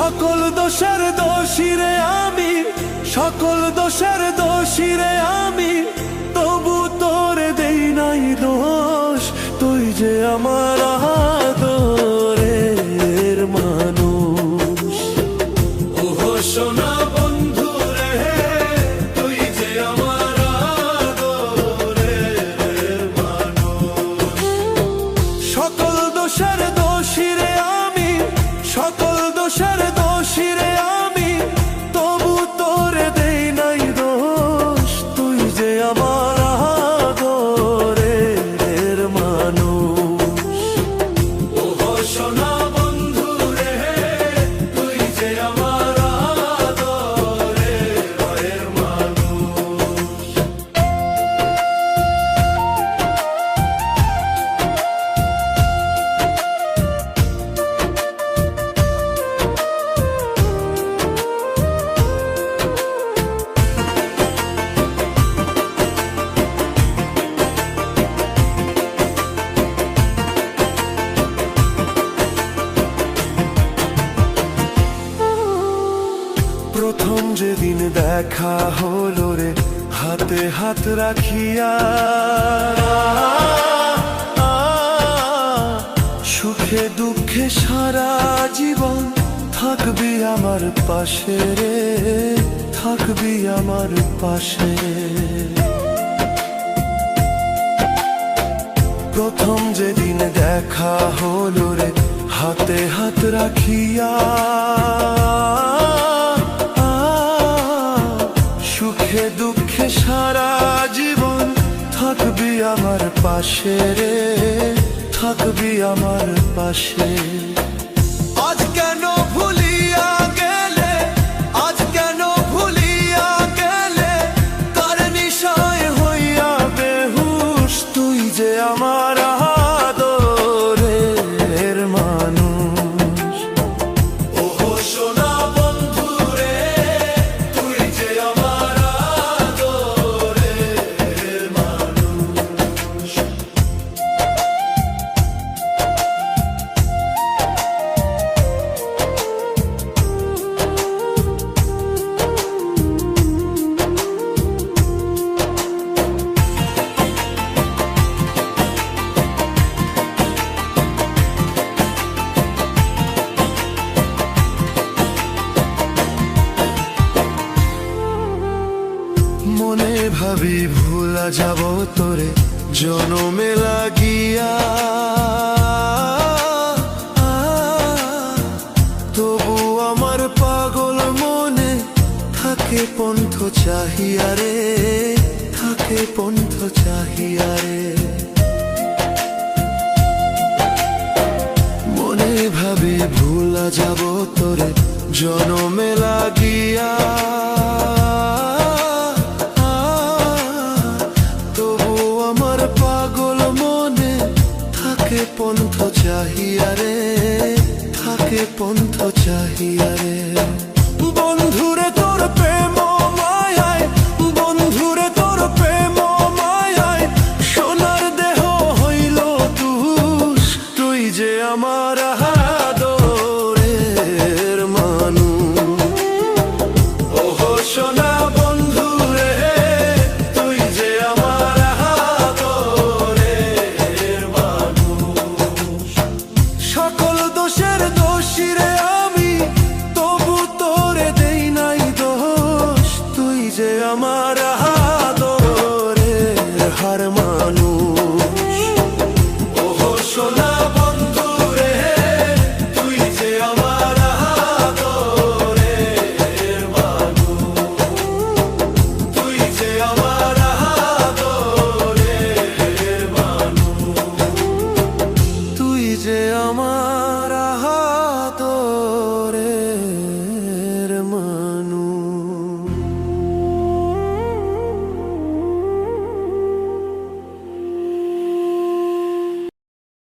সকল দোষের দোষী রে আমি, সকল দোষের দোষী রে আমি, তবু তোরে দেই নাই দোষ। তুই যে আমার আদরের মানুষ। ওহো সোনা বন্ধু রে, তুই যে আমার আদরের মানুষ। সকল দোষের দোষী রে আমি, সকল দোষের দোষী রে আমি, তবু তোরে দেই নাই দোষ। তুই যে আমার আদরের মানুষ। ওহো সোনা বন্ধু রে, তুই যে আমার আদরের মানুষ। প্রথম যেদিন দেখা হলো রে, হাতে হাত রাখিয়া, সুখে দুঃখে সারা জীবন থাকবি আমার পাশে রে, থাকবি আমার পাশে। প্রথম যেদিন দেখা হলো রে, হাতে হাত রাখিয়া, সুখে দুঃখে সারা জীবন থাকবি আমার পাশে রে, থাকবি আমার পাশে। আজ কেন ভুলিয়া গেলে, আজ কেন ভুলিয়া গেলে, কার নিশায় হইয়া বেহুশ। তুই যে আমার আদরের মানুষ। ওহো সোনা বন্ধু রে, তুই যে আমার আদরের মানুষ। মনে ভাবি ভুলা যাব তোরে জনমে লাগিয়া, তবু আমার পাগল মনে থাকে পন্থ চাহিয়া রে, থাকে পন্থ চাহিয়া রে। মনে ভাবি ভুলা যাব তোরে জনমে লাগিয়া, থাকে পন্থ চাহিয়া রে, থাকে পন্থ চাহিয়া রে। বন্ধুরে তোর প্রেম